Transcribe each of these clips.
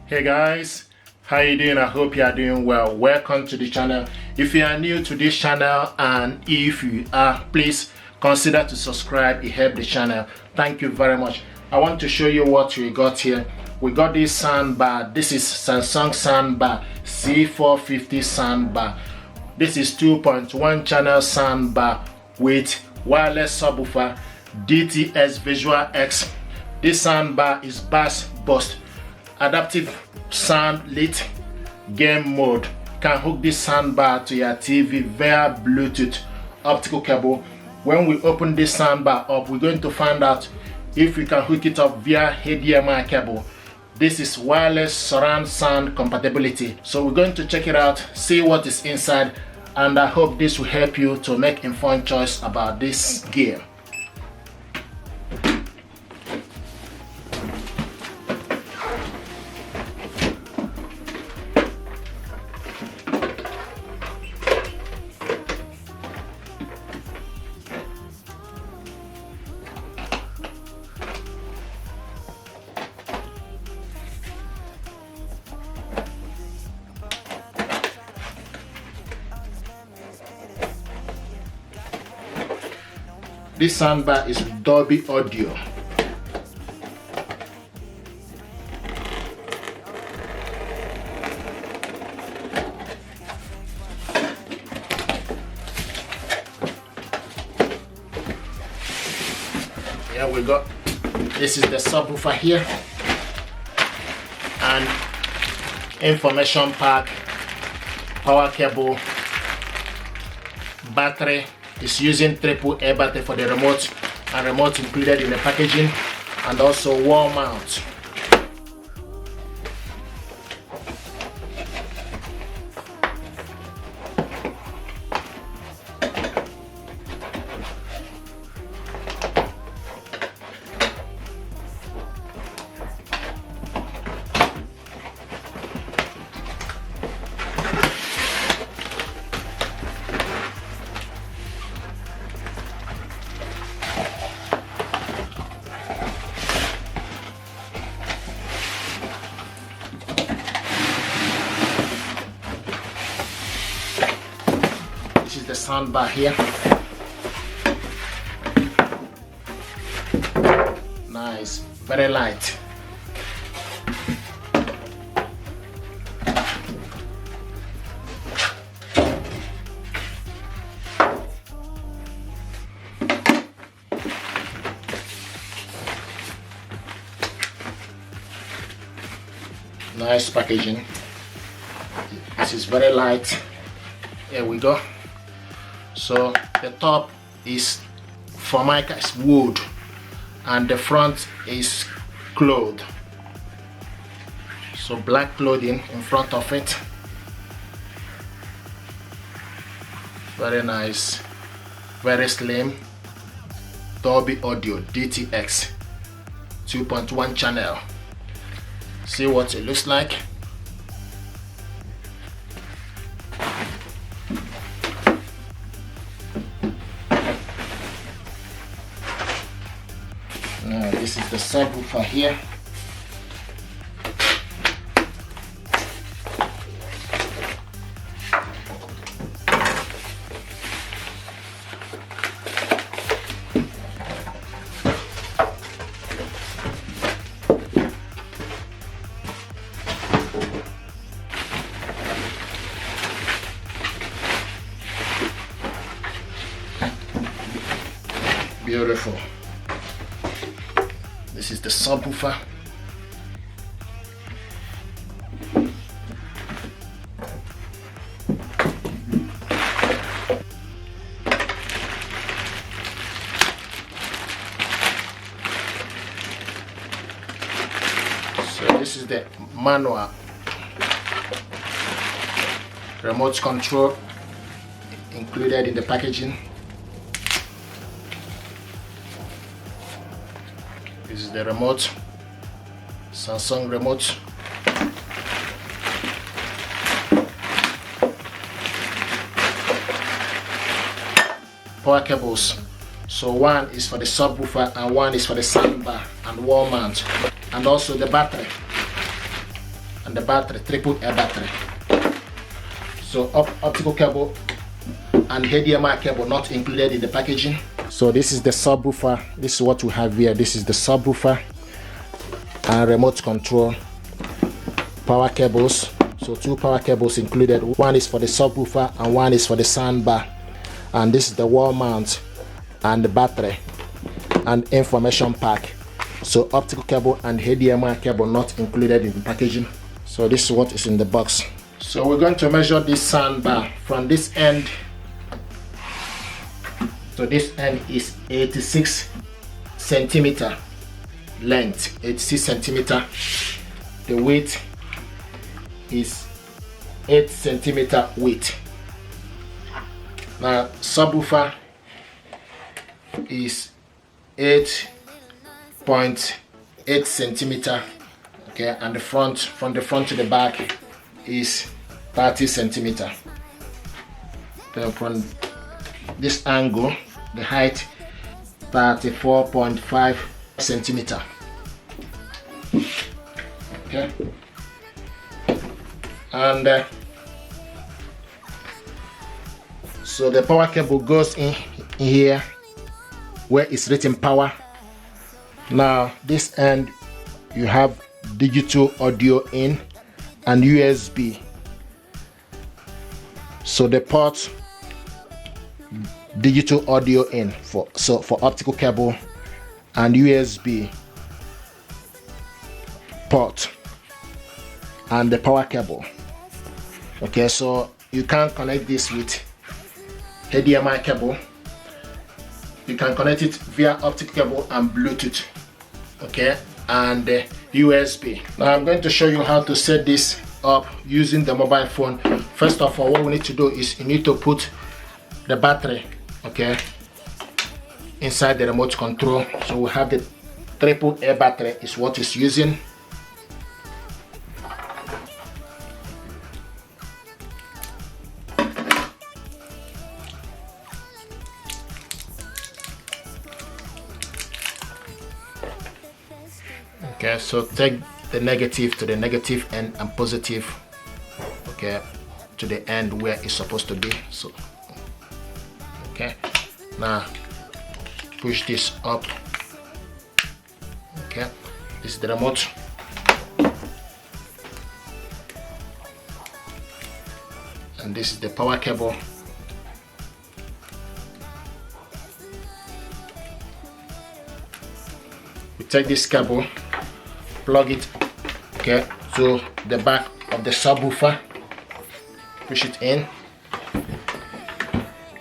Hey guys, how you doing? I hope you are doing well. Welcome to the channel. If you are new to this channel, and if you are, please consider to subscribe. It helps the channel. Thank you very much. I want to show you what we got here. We got this soundbar. This is Samsung soundbar, C450 soundbar. This is 2.1 channel soundbar with wireless subwoofer, DTS Visual X. This soundbar is bass boost, adaptive sound lit, game mode. Can hook this soundbar to your TV via Bluetooth optical cable. When we open this soundbar up, we're going to find out if we can hook it up via HDMI cable. This is wireless surround sound compatibility. So we're going to check it out, see what is inside, and I hope this will help you to make informed choice about this gear. This soundbar is Dolby Audio. Here we go. This is the subwoofer here, and information pack, power cable, battery. Is using AAA battery for the remote, and remote included in the packaging, and also wall mount. This is the soundbar here. Nice, very light. Nice packaging. This is very light. Here we go. So the top is Formica, is wood, and the front is cloth. So black clothing in front of it. Very nice, very slim. Dolby Audio DTX 2.1 channel. See what it looks like. Now this is the subwoofer here. Beautiful. This is the subwoofer. So this is the manual remote control included in the packaging. This is the remote, Samsung remote. Power cables. So one is for the subwoofer and one is for the soundbar and wall mount, and also the battery. and the battery, triple A battery. So optical cable and HDMI cable not included in the packaging. So this is the subwoofer. This is what we have here. This is the subwoofer and remote control. Power cables. So 2 power cables included. One is for the subwoofer and one is for the soundbar. And this is the wall mount and the battery and information pack. So optical cable and HDMI cable not included in the packaging. So this is what is in the box. So we're going to measure this soundbar from this end. So this end is 86 centimeter length, 86 centimeter. The width is 8 centimeter width. Now subwoofer is 8.8 centimeter. Okay, and the front, from the front to the back, is 30 centimeter. Then from this angle, the height 34.5 centimeter. Okay, and so the power cable goes in here where it's written power. Now this end you have digital audio in and USB. So the port digital audio in for optical cable and USB port and the power cable. Okay, so you can connect this with HDMI cable. You can connect it via optical cable and Bluetooth. Okay, and USB. Now I'm going to show you how to set this up using the mobile phone. First of all, what we need to do is you need to put the battery, okay, inside the remote control. So we have the triple A battery is what it's using. Okay, so take the negative to the negative end and positive, okay, to the end where it's supposed to be. So okay, now push this up. Okay, this is the remote. And this is the power cable. We take this cable, plug it, okay, to the back of the subwoofer, push it in.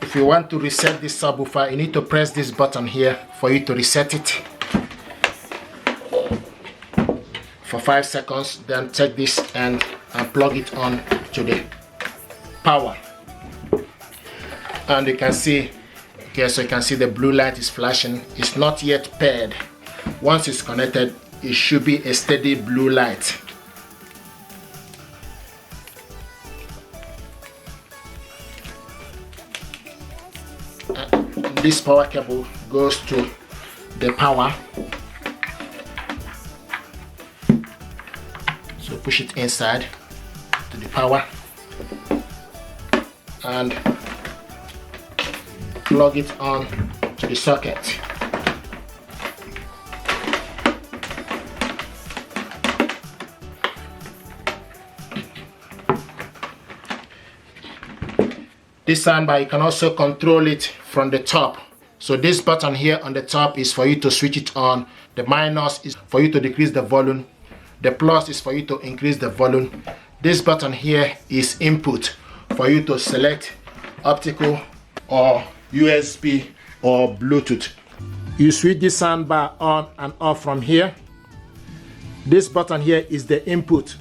If you want to reset this subwoofer, you need to press this button here for you to reset it for 5 seconds. Then take this and plug it on to the power, and you can see, okay, so you can see the blue light is flashing. It's not yet paired. Once it's connected, it should be a steady blue light. This power cable goes to the power. So push it inside to the power and plug it on to the socket. This soundbar, you can also control it from the top. So this button here on the top is for you to switch it on. The minus is for you to decrease the volume. The plus is for you to increase the volume. This button here is input for you to select optical or USB or Bluetooth. You switch this soundbar on and off from here. This button here is the input.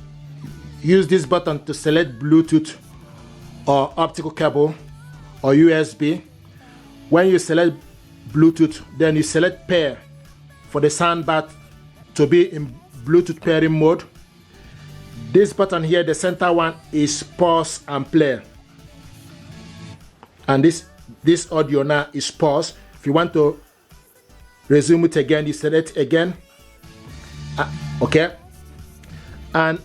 Use this button to select Bluetooth or optical cable or USB. When you select Bluetooth, then you select pair for the soundbar to be in Bluetooth pairing mode. This button here, the center one, is pause and play. And this audio now is pause. If you want to resume it again, you select again. Okay. And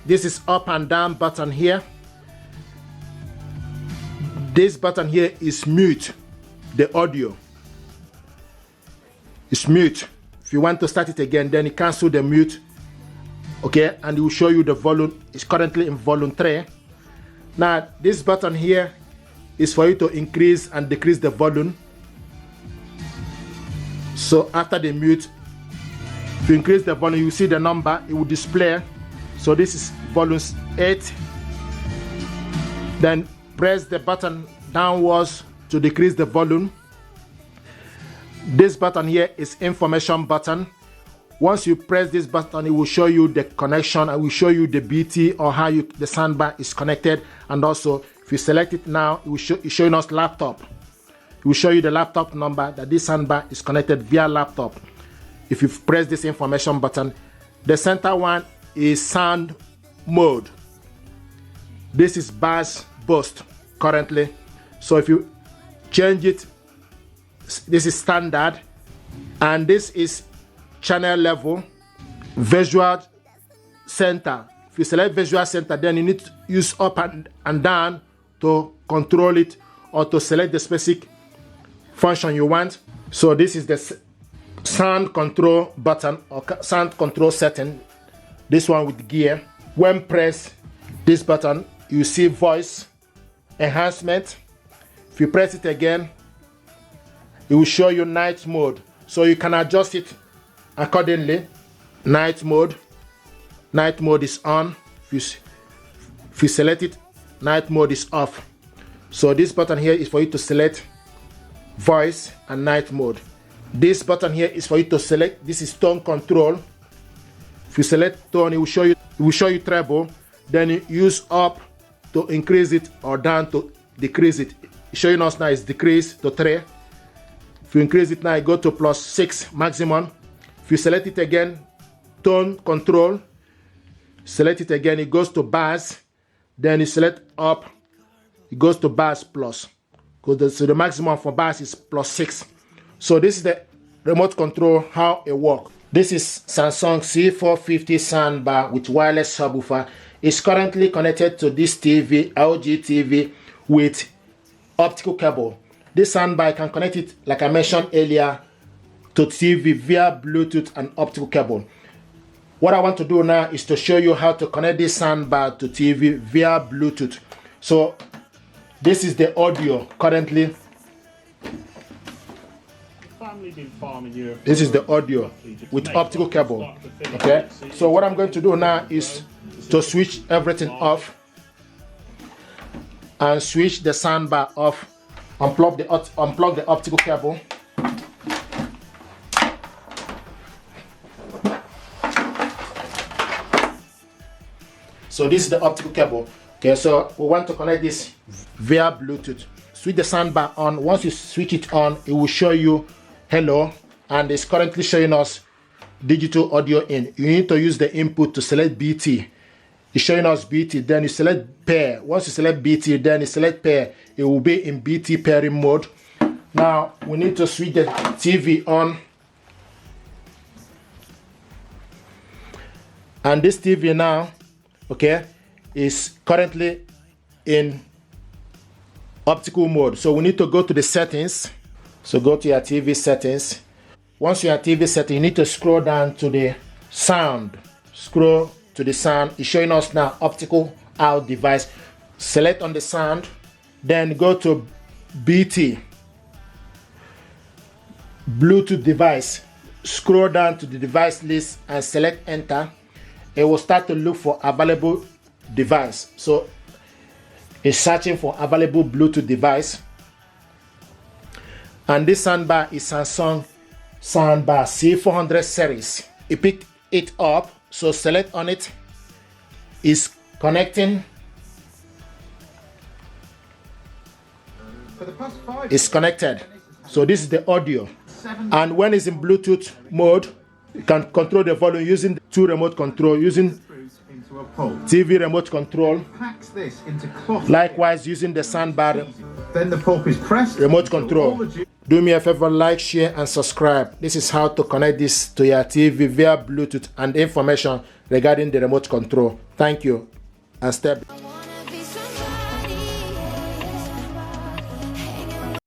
this is up and down button here. This button here is mute. The audio is mute. If you want to start it again, then you cancel the mute. Okay, and it will show you the volume. It's currently in volume 3. Now this button here is for you to increase and decrease the volume. So after the mute, if you increase the volume, you see the number, it will display. So this is volume 8. Then press the button downwards to decrease the volume. This button here is information button. Once you press this button, it will show you the connection. I will show you the BT or how the soundbar is connected. And also, if you select it now, it will it's showing us laptop. It will show you the laptop number that this soundbar is connected via laptop. If you press this information button, the center one is sound mode. This is bass boost currently. So if you change it, this is standard, and this is channel level, visual center. If you select visual center, then you need to use up and down to control it or to select the specific function you want. So this is the sound control button or sound control setting. This one with gear. When press this button, you see voice enhancement. If you press it again, it will show you night mode. So you can adjust it accordingly. Night mode is on. If you select it, night mode is off. So this button here is for you to select voice and night mode. This button here is for you to select. This is tone control. If you select tone, it will show you treble. Then you use up to increase it or down to decrease it. It's showing us now is decrease to 3. If you increase it now, you go to +6 maximum. If you select it again, tone control, select it again, it goes to bass. Then you select up, it goes to bass plus. So the maximum for bass is +6. So this is the remote control, how it works. This is Samsung C450 soundbar with wireless subwoofer. It's currently connected to this TV, LG TV, with optical cable. This soundbar can connect it, like I mentioned earlier, to TV via Bluetooth and optical cable. What I want to do now is to show you how to connect this soundbar to TV via Bluetooth. So this is the audio currently. This is the audio with optical cable. Okay, so what I'm going to do now is to switch everything off and switch the soundbar off. Unplug the optical cable. So this is the optical cable. Okay, so we want to connect this via Bluetooth. Switch the soundbar on. Once you switch it on, it will show you hello, and it's currently showing us digital audio in. You need to use the input to select BT. It's showing us BT, then you select pair. Once you select BT, then you select pair. It will be in BT pairing mode. Now we need to switch the TV on. And this TV now, okay, is currently in optical mode. So we need to go to the settings. So go to your TV settings. Once you're at TV setting, you need to scroll down to the sound. Scroll to the sound. It's showing us now optical out device. Select on the sound, then go to BT, Bluetooth device. Scroll down to the device list and select enter. It will start to look for available device. So it's searching for available Bluetooth device. And this soundbar is Samsung Soundbar C400 series. You pick it up, so select on it. It's connecting. It's connected. So this is the audio. And when it's in Bluetooth mode, you can control the volume using the 2 remote control, using TV remote control. Likewise using the soundbar then the pulp is pressed remote control. Do me a favor, like, share and subscribe. This is how to connect this to your TV via Bluetooth and information regarding the remote control. Thank you and step.